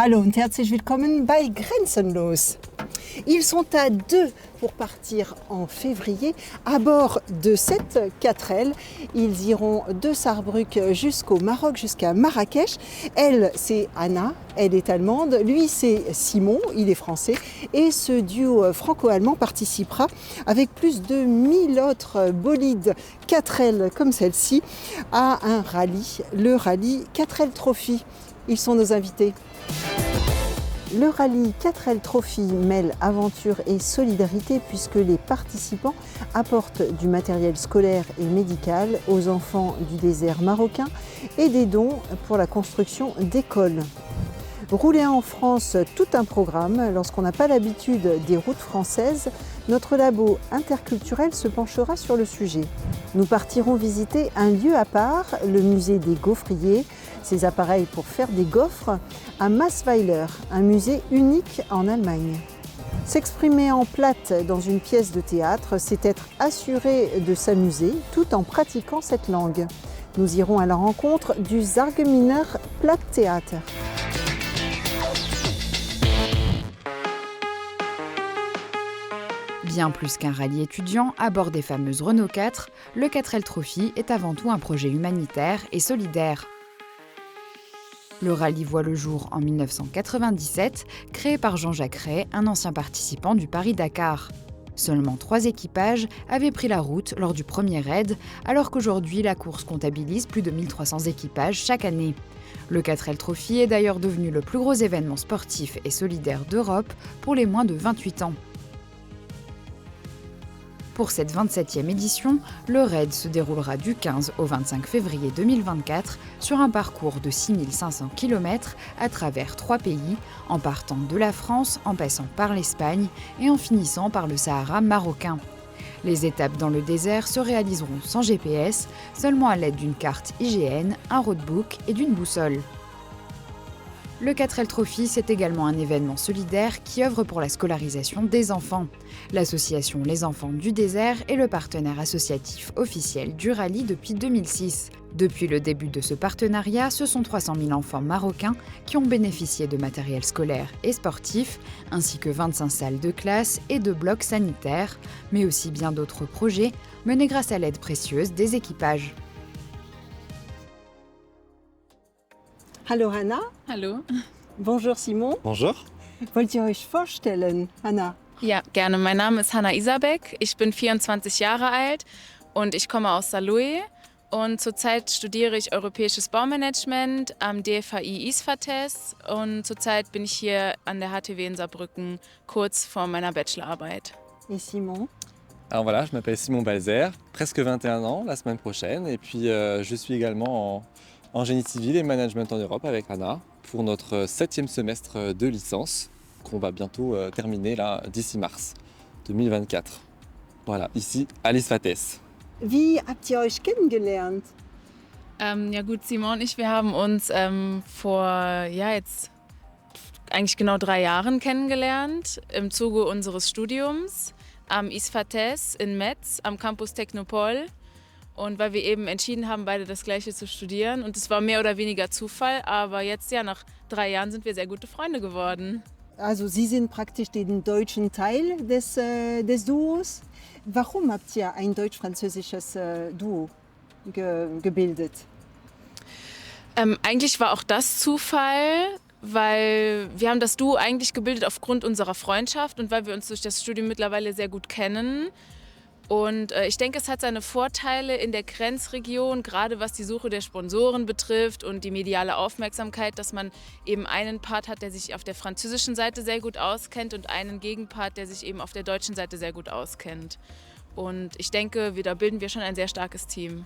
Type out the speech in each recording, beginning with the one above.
Hallo und herzlich willkommen bei Grenzenlos. Ils sont à deux pour partir en février à bord de cette 4L. Ils iront de Sarrebruck jusqu'au Maroc, jusqu'à Marrakech. Elle, c'est Anna, elle est allemande. Lui, c'est Simon, il est français. Et ce duo franco-allemand participera avec plus de 1000 autres bolides 4L comme celle-ci à un rallye, le rallye 4L Trophy. Ils sont nos invités. Le rallye 4L Trophy mêle aventure et solidarité puisque les participants apportent du matériel scolaire et médical aux enfants du désert marocain et des dons pour la construction d'écoles. Rouler en France, tout un programme. Lorsqu'on n'a pas l'habitude des routes françaises, notre labo interculturel se penchera sur le sujet. Nous partirons visiter un lieu à part, le musée des gaufriers, ces appareils pour faire des gaufres, à Massweiler, un musée unique en Allemagne. S'exprimer en platte dans une pièce de théâtre, c'est être assuré de s'amuser tout en pratiquant cette langue. Nous irons à la rencontre du Sargeminer Platttheater. Bien plus qu'un rallye étudiant à bord des fameuses Renault 4, le 4L Trophy est avant tout un projet humanitaire et solidaire. Le rallye voit le jour en 1997, créé par Jean-Jacques Ray, un ancien participant du Paris-Dakar. Seulement 3 équipages avaient pris la route lors du premier raid, alors qu'aujourd'hui la course comptabilise plus de 1300 équipages chaque année. Le 4L Trophy est d'ailleurs devenu le plus gros événement sportif et solidaire d'Europe pour les moins de 28 ans. Pour cette 27e édition, le raid se déroulera du 15 au 25 février 2024 sur un parcours de 6500 km à travers 3 pays, en partant de la France, en passant par l'Espagne et en finissant par le Sahara marocain. Les étapes dans le désert se réaliseront sans GPS, seulement à l'aide d'une carte IGN, un roadbook et d'une boussole. Le 4L Trophy, c'est également un événement solidaire qui œuvre pour la scolarisation des enfants. L'association Les Enfants du Désert est le partenaire associatif officiel du rallye depuis 2006. Depuis le début de ce partenariat, ce sont 300 000 enfants marocains qui ont bénéficié de matériel scolaire et sportif, ainsi que 25 salles de classe et de blocs sanitaires, mais aussi bien d'autres projets menés grâce à l'aide précieuse des équipages. Hallo Anna. Hallo. Bonjour Simon. Bonjour. Wollt ihr euch vorstellen, Anna? Ja, gerne. Mein Name ist Hanna Isabek. Ich bin 24 Jahre alt und ich komme aus Saarlouis. Und zurzeit studiere ich Europäisches Baumanagement am DFHI ISFATES. Und zurzeit bin ich hier an der HTW in Saarbrücken kurz vor meiner Bachelorarbeit. Et Simon? Alors voilà, je m'appelle Simon Balzer, presque 21 ans la semaine prochaine. Et puis je suis également en génie civil et management en Europe avec Anna pour notre 7e semestre de licence qu'on va bientôt terminer là d'ici mars 2024. Voilà, ici à l'ISFATES. Wie habt ihr euch kennengelernt? Ja gut, Simon und ich, wir haben uns vor jetzt eigentlich genau 3 Jahren kennengelernt im Zuge unseres Studiums am ISFATES in Metz am Campus Technopol. Und weil wir eben entschieden haben, beide das Gleiche zu studieren. Und es war mehr oder weniger Zufall, aber jetzt, ja, nach 3 Jahren sind wir sehr gute Freunde geworden. Also Sie sind praktisch den deutschen Teil des Duos. Warum habt ihr ein deutsch-französisches Duo gebildet? Eigentlich war auch das Zufall, weil wir haben das Duo eigentlich gebildet aufgrund unserer Freundschaft und weil wir uns durch das Studium mittlerweile sehr gut kennen. Und ich denke, es hat seine Vorteile in der Grenzregion, gerade was die Suche der Sponsoren betrifft und die mediale Aufmerksamkeit, dass man eben einen Part hat, der sich auf der französischen Seite sehr gut auskennt und einen Gegenpart, der sich eben auf der deutschen Seite sehr gut auskennt. Und ich denke, da bilden wir schon ein sehr starkes Team.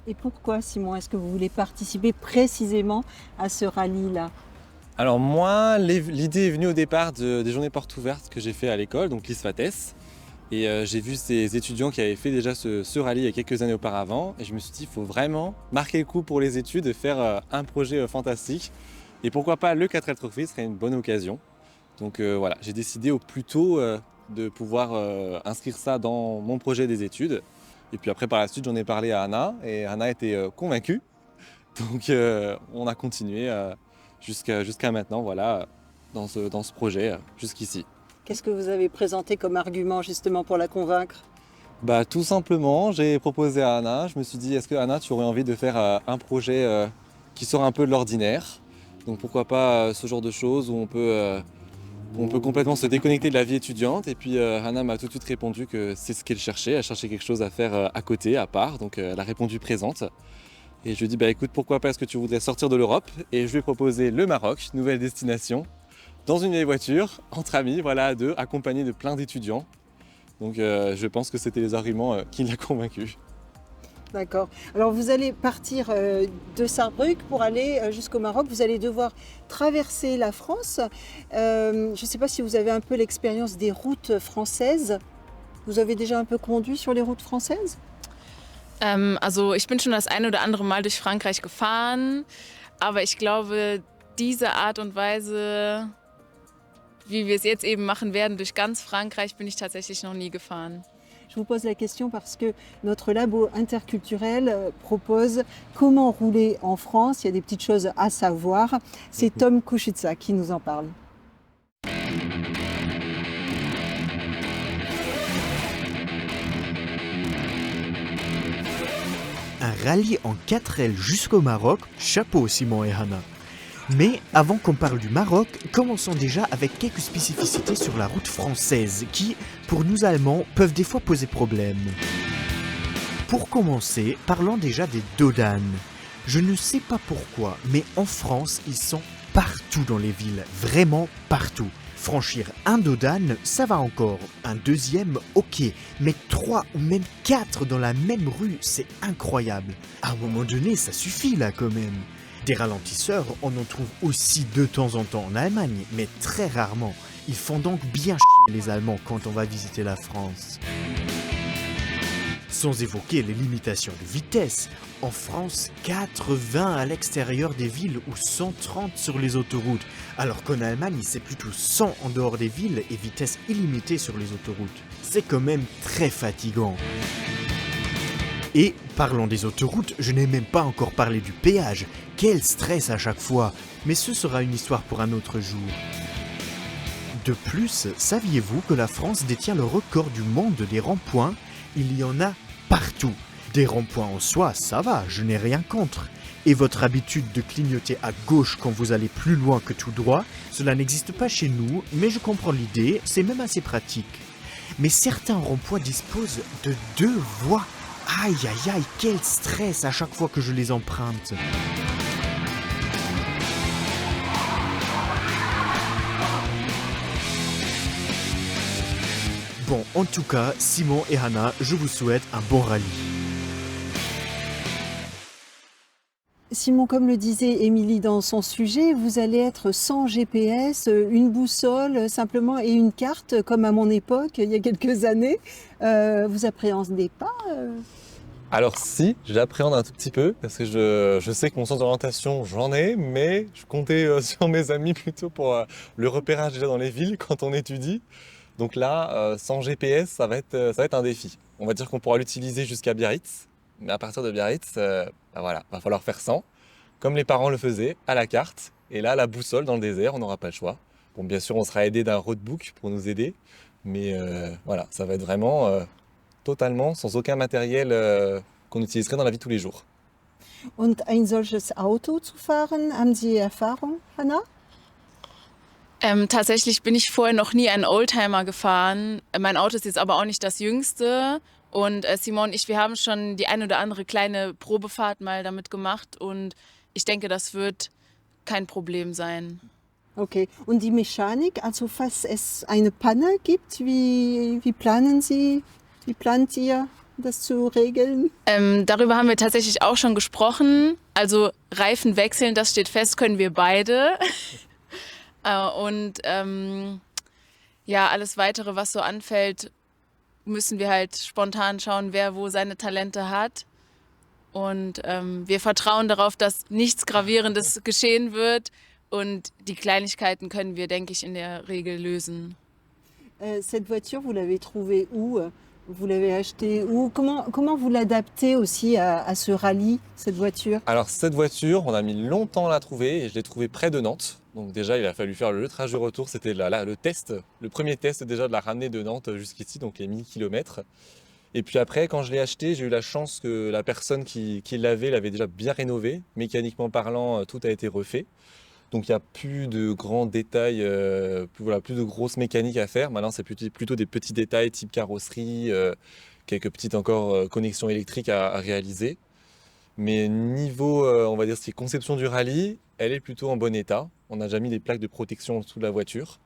Et pourquoi, Simon, est-ce que vous voulez participer précisément à ce rallye-là? Alors moi, l'idée est venue au départ des journées portes ouvertes que j'ai fait à l'école, donc l'ISFATES. Et j'ai vu ces étudiants qui avaient fait déjà ce rallye il y a quelques années auparavant. Et je me suis dit, il faut vraiment marquer le coup pour les études et faire un projet fantastique. Et pourquoi pas le 4L Trophy serait une bonne occasion. Donc voilà, j'ai décidé au plus tôt de pouvoir inscrire ça dans mon projet des études. Et puis après, par la suite, j'en ai parlé à Anna. Et Anna était convaincue. Donc on a continué jusqu'à maintenant, voilà, dans ce projet, jusqu'ici. Qu'est-ce que vous avez présenté comme argument justement pour la convaincre? Bah, tout simplement, j'ai proposé à Anna, je me suis dit, est-ce que Anna, tu aurais envie de faire un projet qui sort un peu de l'ordinaire? Donc pourquoi pas ce genre de choses où on peut complètement se déconnecter de la vie étudiante. Et puis Anna m'a tout de suite répondu que c'est ce qu'elle cherchait. Elle cherchait quelque chose à faire à côté, à part. Donc elle a répondu présente. Et je lui ai dit, bah écoute, pourquoi pas est-ce que tu voudrais sortir de l'Europe? Et je lui ai proposé le Maroc, nouvelle destination, dans une vieille voiture, entre amis, voilà, à deux, accompagnés de plein d'étudiants. Donc je pense que c'était les arguments qui l'a convaincu. D'accord. Alors vous allez partir de Sarrebruck pour aller jusqu'au Maroc. Vous allez devoir traverser la France. Je ne sais pas si vous avez un peu l'expérience des routes françaises. Vous avez déjà un peu conduit sur les routes françaises? Also ich bin schon das ein oder andere Mal durch Frankreich gefahren, aber ich glaube, diese Art und Weise, wie wir es jetzt eben machen werden, durch ganz Frankreich, bin ich tatsächlich noch nie gefahren. Je vous pose la question parce que notre labo interculturel propose comment rouler en France. Il y a des petites choses à savoir. C'est Tom Kuchitsa qui nous en parle. Un rallye en 4L jusqu'au Maroc, chapeau Simon et Hannah. Mais avant qu'on parle du Maroc, commençons déjà avec quelques spécificités sur la route française qui, pour nous Allemands, peuvent des fois poser problème. Pour commencer, parlons déjà des dodanes. Je ne sais pas pourquoi, mais en France, ils sont partout dans les villes, vraiment partout. Franchir un dodane, ça va encore. Un deuxième, ok. Mais 3 ou même 4 dans la même rue, c'est incroyable. À un moment donné, ça suffit là quand même. Des ralentisseurs, on en trouve aussi de temps en temps en Allemagne, mais très rarement. Ils font donc bien chier les Allemands quand on va visiter la France. Sans évoquer les limitations de vitesse. En France, 80 à l'extérieur des villes ou 130 sur les autoroutes, alors qu'en Allemagne, c'est plutôt 100 en dehors des villes et vitesse illimitée sur les autoroutes. C'est quand même très fatigant. Et parlons des autoroutes, je n'ai même pas encore parlé du péage. Quel stress à chaque fois, mais ce sera une histoire pour un autre jour. De plus, saviez-vous que la France détient le record du monde des ronds-points? Il y en a partout. Des ronds-points en soi, ça va, je n'ai rien contre. Et votre habitude de clignoter à gauche quand vous allez plus loin que tout droit, cela n'existe pas chez nous, mais je comprends l'idée, c'est même assez pratique. Mais certains ronds-points disposent de 2 voies. Aïe aïe aïe, quel stress à chaque fois que je les emprunte. Bon, en tout cas, Simon et Hannah, je vous souhaite un bon rallye. Simon, comme le disait Émilie dans son sujet, vous allez être sans GPS, une boussole simplement et une carte, comme à mon époque, il y a quelques années. Vous appréhendez pas Alors si, j'appréhende un tout petit peu, parce que je sais que mon sens d'orientation, j'en ai, mais je comptais sur mes amis plutôt pour le repérage déjà dans les villes quand on étudie. Donc là, sans GPS, ça va être un défi. On va dire qu'on pourra l'utiliser jusqu'à Biarritz, mais à partir de Biarritz, voilà, va falloir faire 100, comme les parents le faisaient, à la carte. Et là, la boussole dans le désert, on n'aura pas le choix. Bon, bien sûr, on sera aidé d'un roadbook pour nous aider, mais voilà, ça va être vraiment totalement sans aucun matériel qu'on utiliserait dans la vie de tous les jours. Und ein solches Auto zu fahren, haben Sie Erfahrung, Hannah? Tatsächlich bin ich vorher noch nie einen Oldtimer gefahren. Mein Auto ist jetzt aber auch nicht das jüngste. Und Simon und ich, wir haben schon die ein oder andere kleine Probefahrt mal damit gemacht. Und ich denke, das wird kein Problem sein. Okay. Und die Mechanik, also falls es eine Panne gibt, wie plant ihr, das zu regeln? Darüber haben wir tatsächlich auch schon gesprochen. Also Reifen wechseln, das steht fest, können wir beide. Und ja, alles Weitere, was so anfällt, müssen wir halt spontan schauen, wer wo seine Talente hat. Und wir vertrauen darauf, dass nichts Gravierendes geschehen wird. Und die Kleinigkeiten können wir, denke ich, in der Regel lösen. Cette voiture, vous l'avez trouvée où? Vous l'avez acheté où? Comment vous l'adaptez aussi à ce rallye, cette voiture? Alors cette voiture, on a mis longtemps à la trouver et je l'ai trouvée près de Nantes. Donc déjà, il a fallu faire le trajet retour. C'était le test, le premier test déjà de la ramener de Nantes jusqu'ici, donc les 1000 km. Et puis après, quand je l'ai acheté, j'ai eu la chance que la personne qui l'avait déjà bien rénové. Mécaniquement parlant, tout a été refait. Donc il n'y a plus de grands détails, plus de grosses mécaniques à faire. Maintenant, c'est plutôt des petits détails type carrosserie, quelques petites encore connexions électriques à réaliser. Mais niveau, on va dire, ce qui est conception du rallye, elle est plutôt en bon état. On a déjà mis des plaques de protection en dessous de la voiture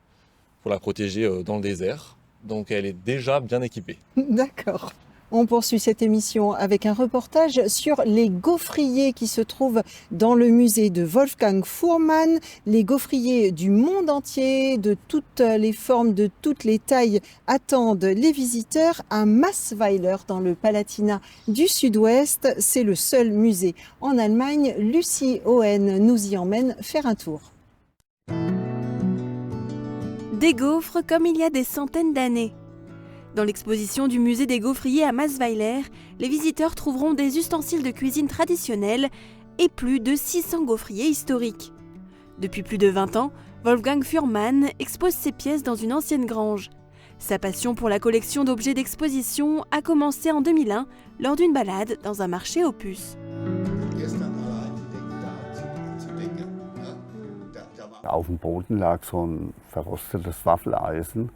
pour la protéger dans le désert. Donc elle est déjà bien équipée. D'accord. On poursuit cette émission avec un reportage sur les gaufriers qui se trouvent dans le musée de Wolfgang Fuhrmann. Les gaufriers du monde entier, de toutes les formes, de toutes les tailles, attendent les visiteurs à Massweiler dans le Palatinat du Sud-Ouest. C'est le seul musée en Allemagne. Lucie Owen nous y emmène faire un tour. Des gaufres comme il y a des centaines d'années. Dans l'exposition du musée des gaufriers à Massweiler, les visiteurs trouveront des ustensiles de cuisine traditionnels et plus de 600 gaufriers historiques. Depuis plus de 20 ans, Wolfgang Fuhrmann expose ses pièces dans une ancienne grange. Sa passion pour la collection d'objets d'exposition a commencé en 2001 lors d'une balade dans un marché aux puces. Auf dem Boden lag so ein verrostetes Waffeleisen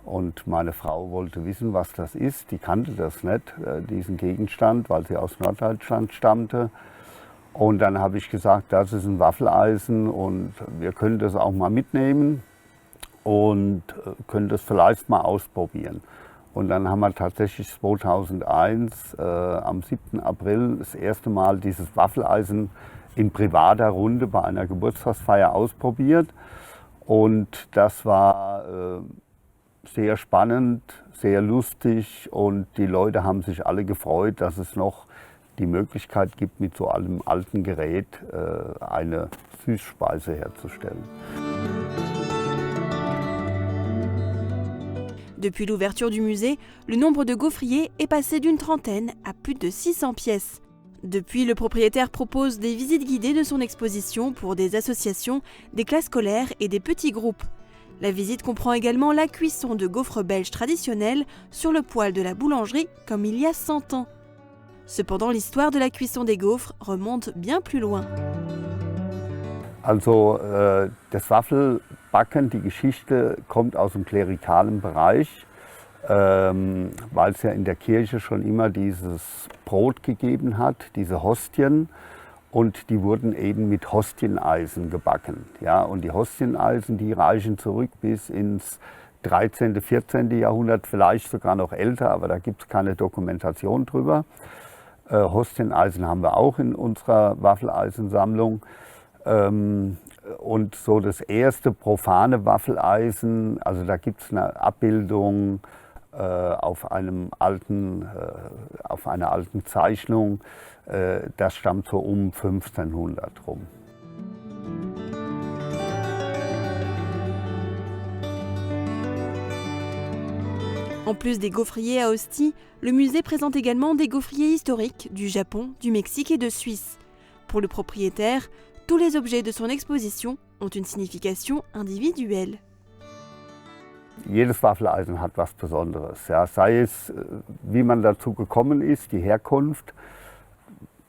und meine Frau wollte wissen, was das ist. Die kannte das nicht, diesen Gegenstand, weil sie aus Norddeutschland stammte. Und dann habe ich gesagt, das ist ein Waffeleisen und wir können das auch mal mitnehmen und können das vielleicht mal ausprobieren. Und dann haben wir tatsächlich 2001 am 7. April das erste Mal dieses Waffeleisen in privater Runde bei einer Geburtstagsfeier ausprobiert. Und das war sehr spannend, sehr lustig und die Leute haben sich alle gefreut, dass es noch die Möglichkeit gibt, mit so einem alten Gerät eine Süßspeise herzustellen. Depuis l'ouverture du musée, le nombre de gaufriers est passé d'une trentaine à plus de 600 pièces. Depuis, le propriétaire propose des visites guidées de son exposition pour des associations, des classes scolaires et des petits groupes. La visite comprend également la cuisson de gaufres belges traditionnels sur le poêle de la boulangerie comme il y a 100 ans. Cependant, l'histoire de la cuisson des gaufres remonte bien plus loin. Also das Waffelbacken, die Geschichte kommt aus dem klerikalen Bereich, weil es ja in der Kirche schon immer dieses Brot gegeben hat, diese Hostien. Und die wurden eben mit Hostieneisen gebacken. Ja? Und die Hostieneisen, die reichen zurück bis ins 13., 14. Jahrhundert, vielleicht sogar noch älter, aber da gibt es keine Dokumentation drüber. Hostieneisen haben wir auch in unserer Waffeleisensammlung. Und so das erste profane Waffeleisen, also da gibt es eine Abbildung auf einer alten Zeichnung. Das stammt so um 1500 rum. En plus des gaufriers à hostie, le musée présente également des gaufriers historiques du Japon, du Mexique et de Suisse. Pour le propriétaire, tous les objets de son exposition ont une signification individuelle. Jedes Waffeleisen hat was Besonderes, ja, sei es, wie man dazu gekommen ist, die Herkunft.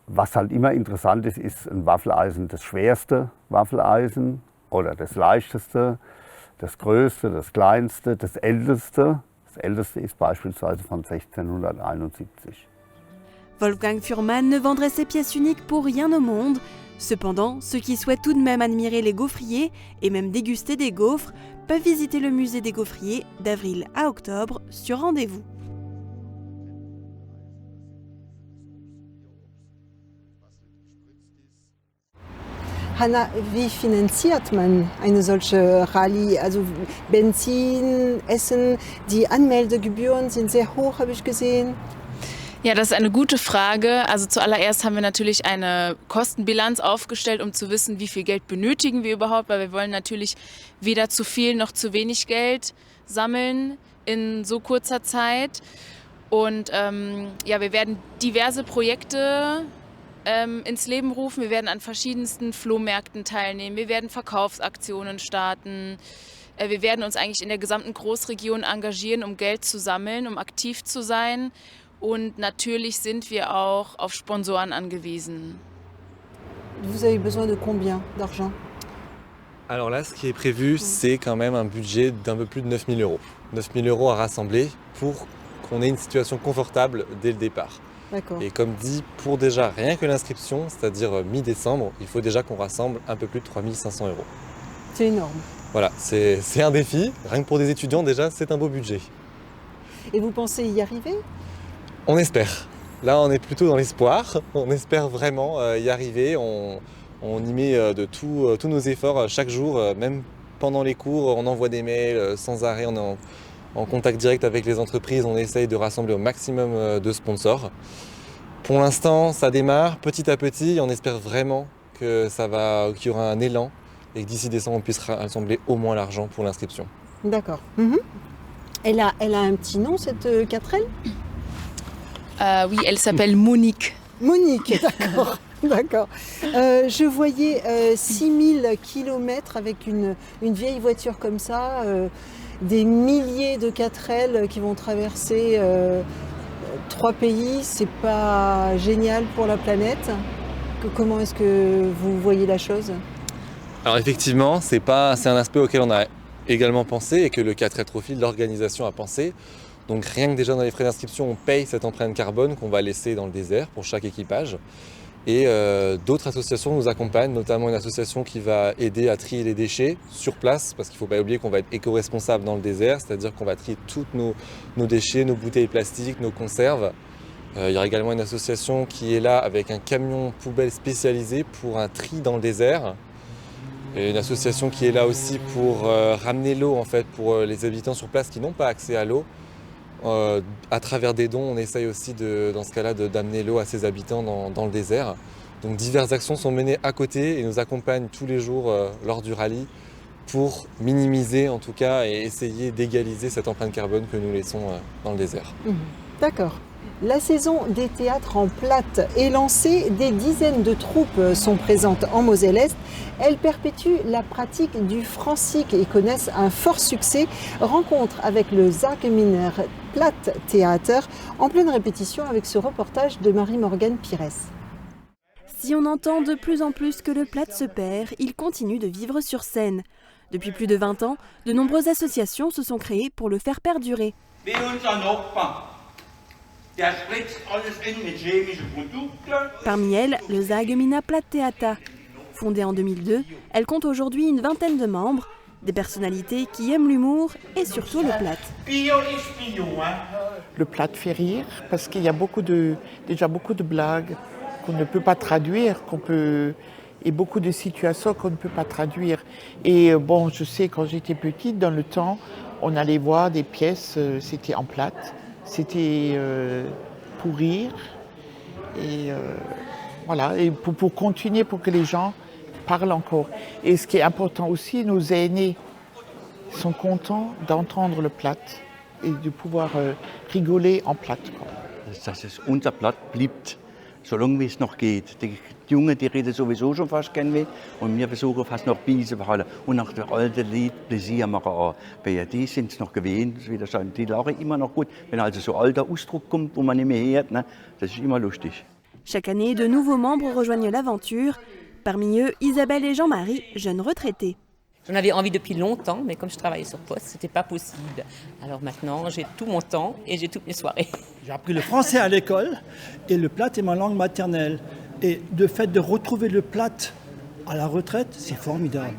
Was halt immer interessant ist, ist ein Waffeleisen das schwerste Waffeleisen oder das leichteste, das größte, das kleinste, das älteste. Das älteste ist beispielsweise von 1671. Wolfgang Fuhrmann ne vendrait ses pièces uniques pour rien au monde. Cependant, ceux qui souhaitent tout de même admirer les gaufriers et même déguster des gaufres peuvent visiter le musée des gaufriers d'avril à octobre sur rendez-vous. Hanna, wie finanziert man eine solche Rallye? Also Benzin, Essen, die Anmeldegebühren sind sehr hoch, habe ich gesehen. Ja, das ist eine gute Frage. Also zuallererst haben wir natürlich eine Kostenbilanz aufgestellt, um zu wissen, wie viel Geld benötigen wir überhaupt, weil wir wollen natürlich weder zu viel noch zu wenig Geld sammeln in so kurzer Zeit. Und ja, wir werden diverse Projekte ins Leben rufen. Wir werden an verschiedensten Flohmärkten teilnehmen. Wir werden Verkaufsaktionen starten. Wir werden uns eigentlich in der gesamten Großregion engagieren, um Geld zu sammeln, um aktiv zu sein. Und natürlich sind wir auch auf Sponsoren angewiesen. Vous avez besoin de combien d'argent? Alors là, ce qui est prévu, c'est quand même un budget d'un peu plus de 9 000 euros. 9 000 euros à rassembler pour qu'on ait une situation confortable dès le départ. D'accord. Et comme dit, pour déjà rien que l'inscription, c'est-à-dire mi-décembre, il faut déjà qu'on rassemble un peu plus de 3 500 euros. C'est énorme. Voilà, c'est un défi. Rien que pour des étudiants, déjà, c'est un beau budget. Et vous pensez y arriver? On espère. Là, on est plutôt dans l'espoir. On espère vraiment y arriver. On y met de tous nos efforts chaque jour, même pendant les cours. On envoie des mails sans arrêt. On est en contact direct avec les entreprises. On essaye de rassembler au maximum de sponsors. Pour l'instant, ça démarre petit à petit. On espère vraiment qu'il y aura un élan et que d'ici décembre, on puisse rassembler au moins l'argent pour l'inscription. D'accord. Elle a un petit nom, cette 4L? Oui, elle s'appelle Monique. Monique, d'accord. D'accord. Je voyais 6000 kilomètres avec une vieille voiture comme ça, des milliers de 4L qui vont traverser 3 pays. C'est pas génial pour la planète? Comment est-ce que vous voyez la chose? Alors effectivement, c'est un aspect auquel on a également pensé et que le 4L Trophy, l'organisation, a pensé. Donc rien que déjà dans les frais d'inscription, on paye cette empreinte carbone qu'on va laisser dans le désert pour chaque équipage. Et d'autres associations nous accompagnent, notamment une association qui va aider à trier les déchets sur place, parce qu'il ne faut pas oublier qu'on va être éco-responsable dans le désert, c'est-à-dire qu'on va trier tous nos déchets, nos bouteilles plastiques, nos conserves. Il y aura également une association qui est là avec un camion poubelle spécialisé pour un tri dans le désert. Et une association qui est là aussi pour ramener l'eau en fait, pour les habitants sur place qui n'ont pas accès à l'eau. À travers des dons, on essaye aussi dans ce cas-là d'amener l'eau à ses habitants dans le désert. Donc diverses actions sont menées à côté et nous accompagnent tous les jours lors du rallye pour minimiser en tout cas et essayer d'égaliser cette empreinte carbone que nous laissons dans le désert. D'accord. La saison des théâtres en plate est lancée. Des dizaines de troupes sont présentes en Moselle-Est. Elles perpétuent la pratique du Francique et connaissent un fort succès. Rencontre avec le Zageminer Platt Theater en pleine répétition avec ce reportage de Marie-Morgane Pires. Si on entend de plus en plus que le Platt se perd, il continue de vivre sur scène. Depuis plus de 20 ans, de nombreuses associations se sont créées pour le faire perdurer. Parmi elles, le Zageminer Platt Theater. Fondée en 2002, elle compte aujourd'hui une vingtaine de membres, des personnalités qui aiment l'humour et surtout le Platt. Le Platt fait rire parce qu'il y a déjà beaucoup de blagues qu'on ne peut pas traduire, et beaucoup de situations qu'on ne peut pas traduire. Et bon, je sais, quand j'étais petite, dans le temps, on allait voir des pièces, c'était en Platt. C'était pour rire et voilà, et pour continuer, pour que les gens parlent encore. Et ce qui est important aussi, nos aînés sont contents d'entendre le Platt et de pouvoir rigoler en Platt. Dass es unser Platt bleibt, solange wie es noch geht. Die Jungen, die reden sowieso schon fast kein mehr und wir versuchen fast noch beizubehalten und nach der alten Lied Pläsier machen auch. Weil die sind es noch gewöhnt, wie das sagen, die lachen immer noch gut. Wenn also so alter Ausdruck kommt, wo man nicht mehr hört, ne, das ist immer lustig. Chaque année, de nouveaux membres rejoignent l'aventure. Parmi eux, Isabelle et Jean-Marie, jeunes retraités. J'en avais envie depuis longtemps, mais comme je travaillais sur poste, c'était pas possible. Alors maintenant, j'ai tout mon temps et j'ai toutes mes soirées. J'ai appris le français à l'école et le Platt est ma langue maternelle. Et le fait de retrouver le Platt à la retraite, c'est formidable.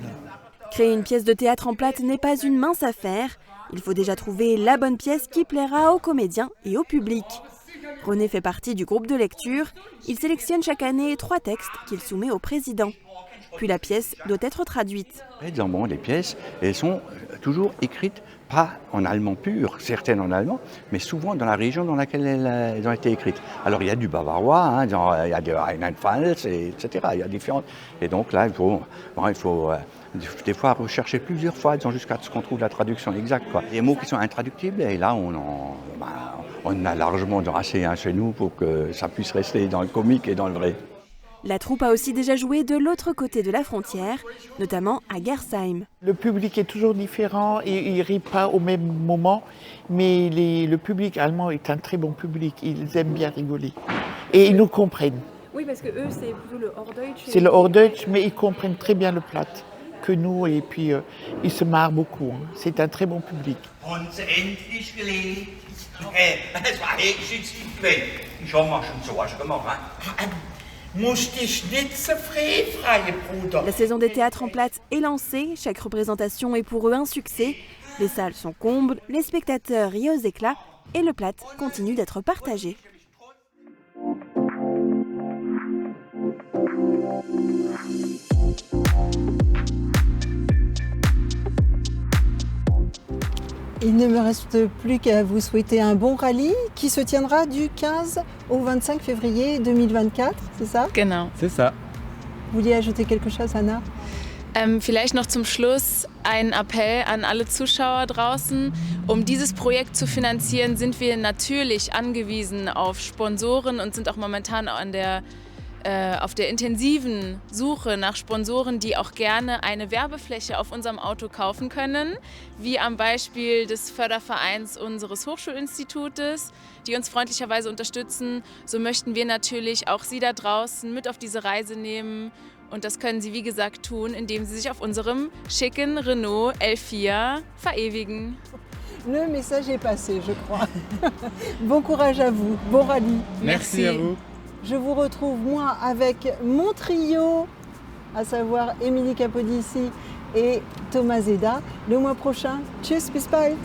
Créer une pièce de théâtre en Platt n'est pas une mince affaire. Il faut déjà trouver la bonne pièce qui plaira aux comédiens et au public. René fait partie du groupe de lecture. Il sélectionne chaque année 3 textes qu'il soumet au président. Puis la pièce doit être traduite. Les pièces, elles sont toujours écrites, pas en allemand pur, certaines en allemand, mais souvent dans la région dans laquelle elles ont été écrites. Alors il y a du bavarois, hein, il y a du Rheinland-Pfalz, etc. Il y a différentes. Et donc là, il faut Des fois, à rechercher plusieurs fois, jusqu'à ce qu'on trouve la traduction exacte, quoi. Des mots qui sont intraductibles, et là, on a largement assez chez nous pour que ça puisse rester dans le comique et dans le vrai. La troupe a aussi déjà joué de l'autre côté de la frontière, notamment à Gersheim. Le public est toujours différent et il ne rit pas au même moment, mais le public allemand est un très bon public, ils aiment bien rigoler et ils nous comprennent. Oui, parce que eux, c'est plutôt le Hochdeutsch. C'est le Hochdeutsch, mais ils comprennent très bien le Platt que nous, et puis ils se marrent beaucoup. Hein. C'est un très bon public. La saison des théâtres en Platt est lancée, chaque représentation est pour eux un succès. Les salles sont combles, les spectateurs rient aux éclats et le Platt continue d'être partagé. Il ne me reste plus qu'à vous souhaiter un bon rallye qui se tiendra du 15 au 25 février 2024, c'est ça? Genau. C'est ça. Vous vouliez ajouter quelque chose, Anna? Vielleicht noch zum Schluss ein Appell an alle Zuschauer draußen. Um dieses Projekt zu finanzieren, sind wir natürlich angewiesen auf Sponsoren und sind auch momentan auf der intensiven Suche nach Sponsoren, die auch gerne eine Werbefläche auf unserem Auto kaufen können, wie am Beispiel des Fördervereins unseres Hochschulinstitutes, die uns freundlicherweise unterstützen. So möchten wir natürlich auch Sie da draußen mit auf diese Reise nehmen. Und das können Sie, wie gesagt, tun, indem Sie sich auf unserem schicken Renault L4 verewigen. Le message est passé, je crois. Bon courage à vous, bon rallye. Merci à vous. Je vous retrouve, moi, avec mon trio, à savoir Émilie Capodici et Thomas Zeda, le mois prochain. Tschüss, bis bald.